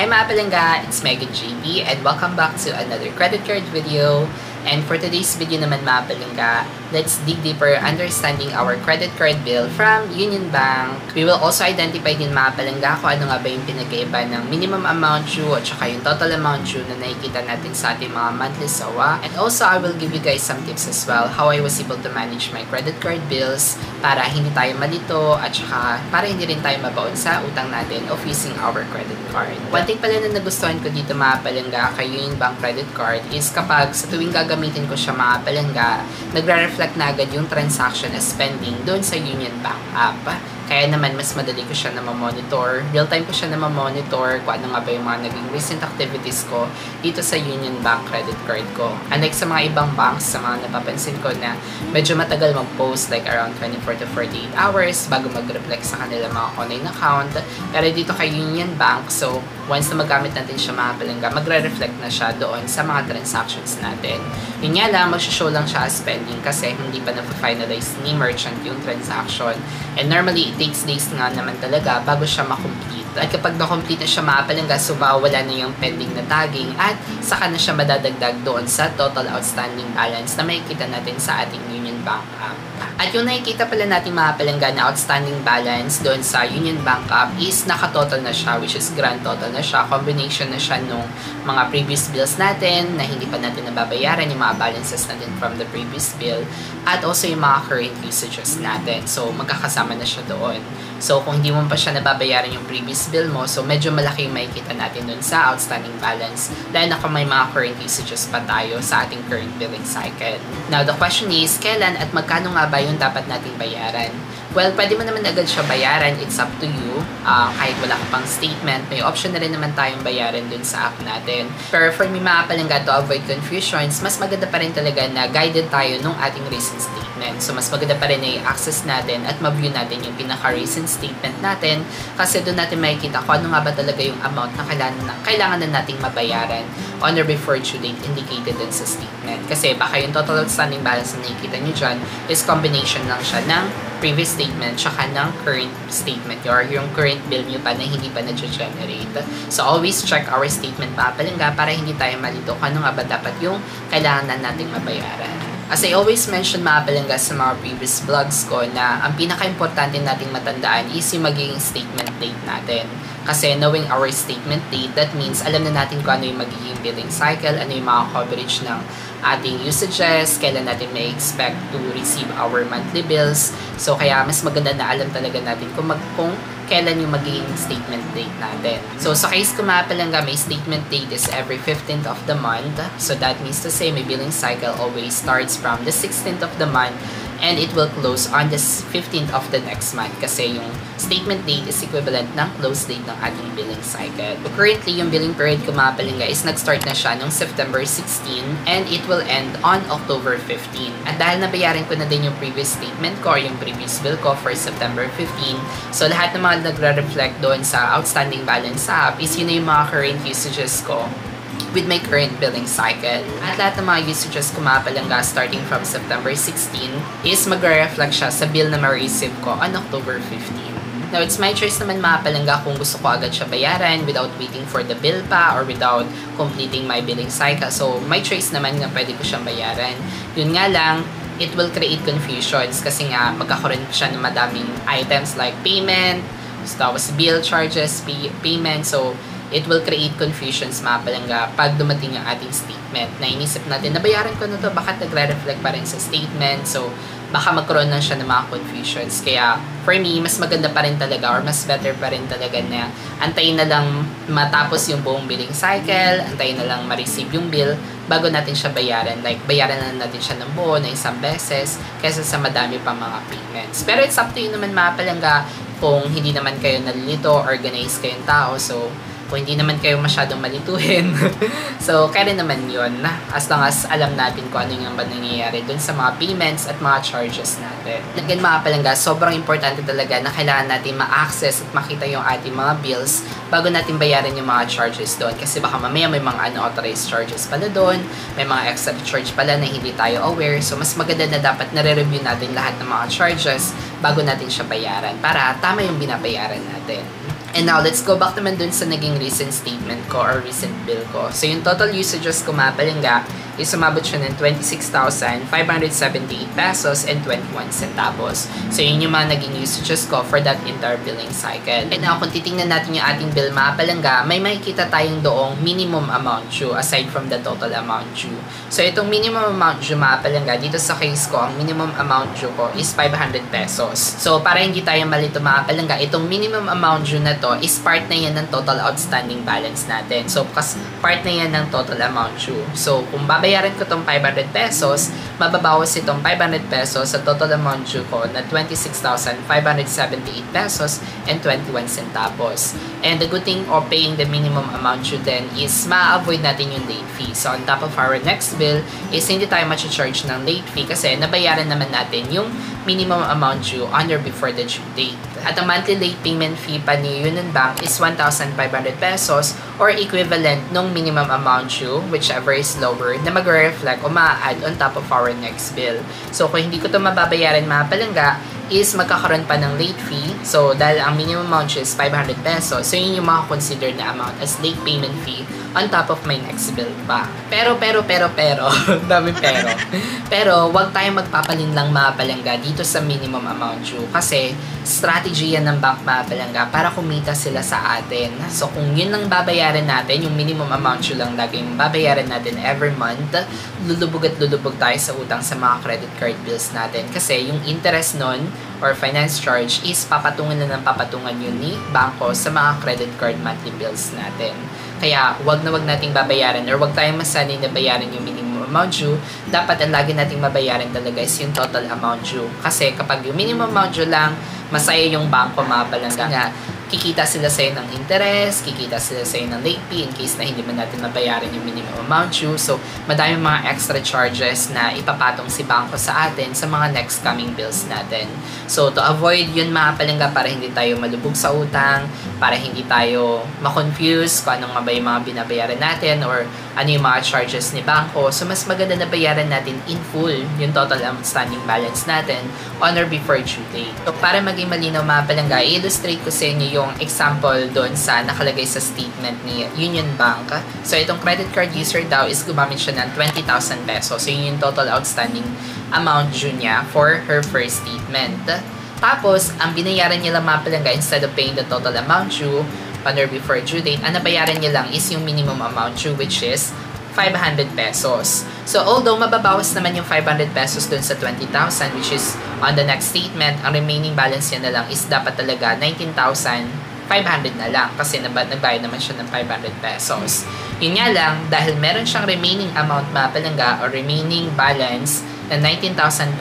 Hi mga palangga, it's Megan JB and welcome back to another credit card video. And for today's video naman mga palangga, let's dig deeper understanding our credit card bill from Union Bank. We will also identify din mga palangga kung ano nga ba yung pinagkaiba ng minimum amount due at saka yung total amount due na nakikita natin sa ating mga monthly SOA. And also I will give you guys some tips as well how I was able to manage my credit card bills para hindi tayo malito at saka para hindi rin tayo mabaon sa utang natin of using our credit card. One thing pala na nagustuhan ko dito mga palangga kay Union Bank credit card is kapag sa tuwing gagamitin ko siya mga palangga, nagre-reflect na agad yung transaction as spending doon sa Union Bank app. Kaya naman, mas madali ko siya na ma-monitor. Real-time ko siya na ma-monitor kung ano nga ba yung mga naging recent activities ko dito sa Union Bank credit card ko. Unlike sa mga ibang banks, sa mga napapansin ko na medyo matagal mag-post like around 24 to 48 hours bago mag-reflect sa kanila mga online account. Pero dito kay Union Bank, so once na magamit natin siya mga palangga, magre-reflect na siya doon sa mga transactions natin. Yun nga lang, mag-show lang siya as spending kasi hindi pa na-finalize ni merchant yung transaction. And normally, it takes days nga naman talaga bago siya makomplete. At kapag na-complete na siya mga palangga, so wala na yung pending na tagging at saka na siya madadagdag doon sa total outstanding balance na makikita natin sa ating Union Bank app. At yung nakikita pala natin mga palangga na outstanding balance doon sa Union Bank app is naka-total na siya, which is grand total na siya. Combination na siya nung mga previous bills natin na hindi pa natin nababayaran, yung mga balances natin from the previous bill, at also yung mga current usages natin. So, magkakasama na siya doon. So, kung hindi mo pa siya nababayaran yung previous bill mo, so medyo malaki yung makikita natin doon sa outstanding balance dahil na may mga current usages pa tayo sa ating current billing cycle. Now, the question is, kailan at magkano nga ba yung dapat nating bayaran? Well, pwede mo naman agad siya bayaran. It's up to you. Kahit wala ka pang statement, may option na rin naman tayong bayaran dun sa app natin. Pero for me mga palangga, to avoid confusions, mas maganda pa rin talaga na guided tayo nung ating recent statement. So, mas maganda pa rin na i-access natin at ma-view natin yung pinaka-recent statement natin kasi doon natin makikita kung ano nga ba talaga yung amount na kailangan na nating mabayaran on or before due date indicated dun sa statement. Kasi baka yung total outstanding balance na nakikita nyo dyan is combination lang siya ng previous statement tsaka ng current statement or yung current bill nyo pa na hindi pa na-generate. So, always check our statement mga palangga para hindi tayo malito kung ano nga ba dapat yung kailangan na nating mabayaran. As I always mention mga palangga sa mga previous vlogs ko na ang pinaka-importante nating matandaan is yung magiging statement date natin. Kasi knowing our statement date, that means alam na natin kung ano yung magiging billing cycle, ano yung mga coverage ng ating usages, kailan natin may expect to receive our monthly bills. So, kaya mas maganda na alam talaga natin kung kailan yung magiging statement date natin. So, sa case ko mga palangga, may statement date is every 15th of the month. So, that means to say, my billing cycle always starts from the 16th of the month and it will close on the 15th of the next month kasi yung statement date is equivalent ng close date ng ating billing cycle. So, currently, yung billing period ko mga palangga is nag-start na siya noong September 16 and it will end on October 15. At dahil nabayaran ko na din yung previous statement ko or yung previous bill ko for September 15, so lahat ng mga nagre-reflect doon sa outstanding balance sa app is yun na yung mga current usages ko with my current billing cycle. At lahat ng mga usages ko mga palangga starting from September 16 is magre-reflect siya sa bill na ma-receive ko on October 15. Now, it's my choice naman mga palangga kung gusto ko agad siya bayaran without waiting for the bill pa or without completing my billing cycle. So, my choice naman na pwede ko siyang bayaran. Yun nga lang, it will create confusions kasi nga magkakaroon siya ng madaming items like payment, tapos bill charges, payment. So, it will create confusions mga palangga pag dumating yung ating statement na inisip natin, nabayaran ko na to, bakit nagre-reflect pa rin sa statement? So, baka magkaroon na siya ng mga confusions. Kaya, for me, mas maganda pa rin talaga or mas better pa rin talaga na antayin na lang matapos yung buong billing cycle, antayin na lang ma-receive yung bill bago natin siya bayaran. Like, bayaran na natin siya ng buo na isang beses kaysa sa madami pa mga payments. Pero it's up to you naman mga palangga kung hindi naman kayo nalilito, organized kayong tao. So, kung hindi naman kayo masyadong malituhin. So, kaya rin naman yun. As long as alam natin kung ano yung ba nangyayari dun sa mga payments at mga charges natin. Again, mga palangga, sobrang importante talaga na kailangan natin ma-access at makita yung ating mga bills bago natin bayaran yung mga charges doon. Kasi baka mamaya may mga unauthorized charges pala doon, may mga extra charge pala na hindi tayo aware. So, mas maganda na dapat nare-review natin lahat ng mga charges bago natin siya bayaran para tama yung binabayaran natin. And now, let's go back naman dun sa naging recent statement ko or recent bill ko. So, yung total usages ko mga palangga is sumabot siya ng 26,578 pesos and 21 centavos. So, yun yung mga naging usages ko for that entire billing cycle. And now, kung titingnan natin yung ating bill mga palangga, may makikita tayong doong minimum amount due aside from the total amount due. So, itong minimum amount due mga palangga, dito sa case ko, ang minimum amount due ko is 500 pesos. So, para hindi tayo malito mga palangga, itong minimum amount due na to is part na yan ng total outstanding balance natin. So, part na yan ng total amount due. So, kung babayaran ko tong 500 pesos, mababawas itong 500 pesos sa total amount due ko na 26,578 pesos and 21 centavos. And the good thing of paying the minimum amount due then is ma-avoid natin yung late fee. So, on top of our next bill is hindi tayo ma-charge ng late fee kasi nabayaran naman natin yung minimum amount due on or before the due date. At ang monthly late payment fee pa ni Union Bank is 1,500 pesos or equivalent nung minimum amount due, whichever is lower, na mag-reflect o ma-add on top of our next bill. So, kung hindi ko ito mababayaran mga palangga, is magkakaroon pa ng late fee. So, dahil ang minimum amount due is 500 pesos, so yun yung mga consider na amount as late payment fee on top of my next bill pa. Pero, dami pero. Pero, wag tayong magpapalin lang mga palangga dito sa minimum amount due kasi strategy yan ng bank mga palangga para kumita sila sa atin. So, kung yun lang babayaran natin, yung minimum amount due lang lagi yung babayaran natin every month, lulubog at lulubog tayo sa utang sa mga credit card bills natin. Kasi yung interest nun or finance charge is papatungan na ng papatungan yun ni bangko sa mga credit card monthly bills natin. Kaya, wag na wag nating babayaran or wag tayong masanay na bayaran yung minimum amount due. Dapat ang lagi nating mabayaran talaga is yung total amount due. Kasi kapag yung minimum amount due lang, masaya yung bangko mga palangga nga. Kikita sila sa'yo ng interest, kikita sila sa'yo ng late fee in case na hindi man natin mabayaran yung minimum amount due. So, madami mga extra charges na ipapatong si bangko sa atin sa mga next coming bills natin. So, to avoid yun mga palangga para hindi tayo malubog sa utang, para hindi tayo ma-confuse kung ano nga ba yung mga binabayaran natin or ano yung mga charges ni bangko. So, mas maganda na bayaran natin in full yung total outstanding balance natin on or before due date. So, para maging malinaw mga palangga, i-illustrate ko sa inyo yung example doon sa nakalagay sa statement ni Union Bank. So, itong credit card user daw is gumamit siya ng 20,000 pesos. So, yun yung total outstanding amount due niya for her first statement. Tapos, ang binayaran niya lang mga palangga, instead of paying the total amount due on or before due date, ang nabayaran niya lang is yung minimum amount due, which is 500 pesos. So, although mababawas naman yung 500 pesos dun sa 20,000, which is on the next statement, ang remaining balance niya na lang is dapat talaga 19,500 na lang kasi nagbayad naman siya ng 500 pesos. Yun nga lang, dahil meron siyang remaining amount mga palangga or remaining balance na 19,500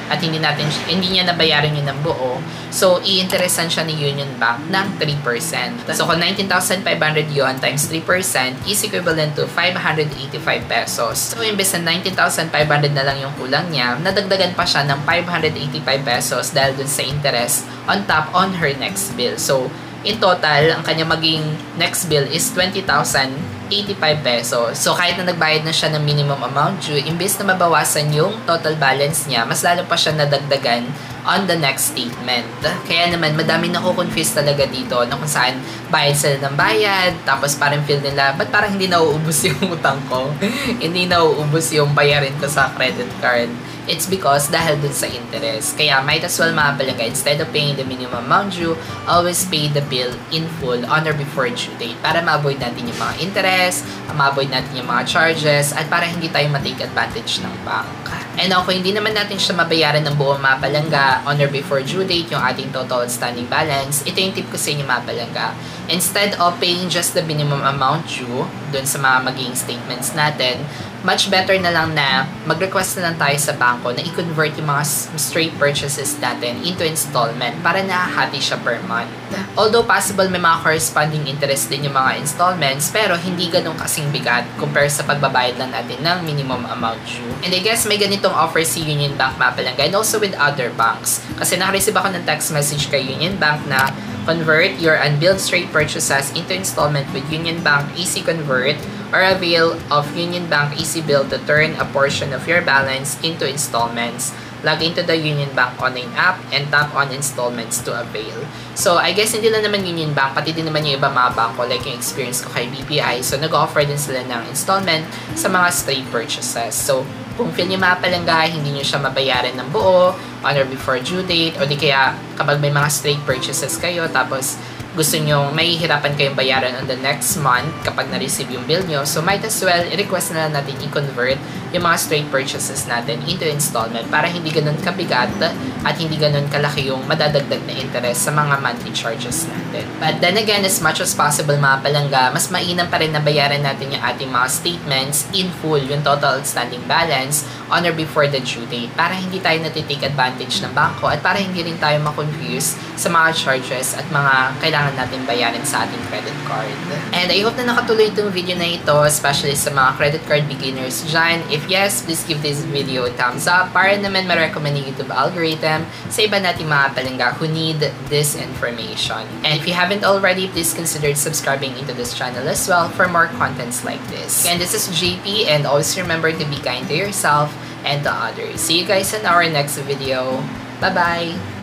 at hindi niya nabayaran yun ng buo, so i-interesan siya ni Union Bank ng 3%. So kung 19,500 yun times 3% is equivalent to 585 pesos. So imbes na 19,500 na lang yung kulang niya, nadagdagan pa siya ng 585 pesos dahil dun sa interest on top on her next bill. So in total, ang kanya maging next bill is 20,085 pesos. So, kahit na nagbayad na siya ng minimum amount due, imbes na mabawasan yung total balance niya, mas lalo pa siya nadagdagan on the next statement. Kaya naman, madami nako-confuse talaga dito na kung saan bayad sila ng bayad, tapos parang feel nila, ba't parang hindi nauubos yung utang ko? Hindi nauubos yung bayarin ko sa credit card. It's because dahil dun sa interest. Kaya might as well mga palangga, instead of paying the minimum amount due, always pay the bill in full on or before due date para ma-avoid natin yung mga interest, ma-avoid natin yung mga charges, at para hindi tayo ma-take advantage ng bank. And kung hindi naman natin siya mabayaran ng buong mga palangga on or before due date, yung ating total outstanding balance, ito yung tip ko sa inyo mga palangga. Instead of paying just the minimum amount due dun sa mga magiging statements natin, much better na lang na mag-request na lang tayo sa bangko na i-convert yung mga straight purchases natin into installment para nahahati siya per month. Although possible may mga corresponding interest din yung mga installments, pero hindi ganun kasing bigat compare sa pagbabayad lang natin ng minimum amount due. And I guess may ganitong offer si Union Bank mga palangga and also with other banks. Kasi nakareceive ako ng text message kay Union Bank na convert your unbilled straight purchases into installment with Union Bank Easy Convert or avail of Union Bank Easy Bill to turn a portion of your balance into installments. log into the Union Bank online app, and tap on installments to avail. So, I guess hindi lang naman Union Bank, pati din naman yung iba mga bangko, like yung experience ko kay BPI. So, nag-offer din sila ng installment sa mga straight purchases. So, kung feel nyo mapalangga, hindi nyo siya mabayaran ng buo, on or before due date, o di kaya kapag may mga straight purchases kayo, tapos gusto nyo, mahihirapan kayong bayaran on the next month kapag na-receive yung bill nyo. So, might as well, i-request na lang natin i-convert yung mga straight purchases natin into installment para hindi ganun kabigat at hindi ganun kalaki yung madadagdag na interest sa mga monthly charges natin. But then again, as much as possible mga palangga, mas mainam pa rin na bayaran natin yung ating mga statements in full, yung total outstanding balance on or before the due date para hindi tayo natitake advantage ng bangko at para hindi rin tayo ma-confuse sa mga charges at mga kailangan natin bayaran sa ating credit card. And I hope na nakatuloy itong video na ito, especially sa mga credit card beginners dyan. If yes, please give this video a thumbs up para naman ma-recommend yung YouTube algorithm sa iba nating mga palangga who need this information. And if you haven't already, please consider subscribing into this channel as well for more contents like this. And this is JP, and always remember to be kind to yourself and to others. See you guys in our next video. Bye-bye!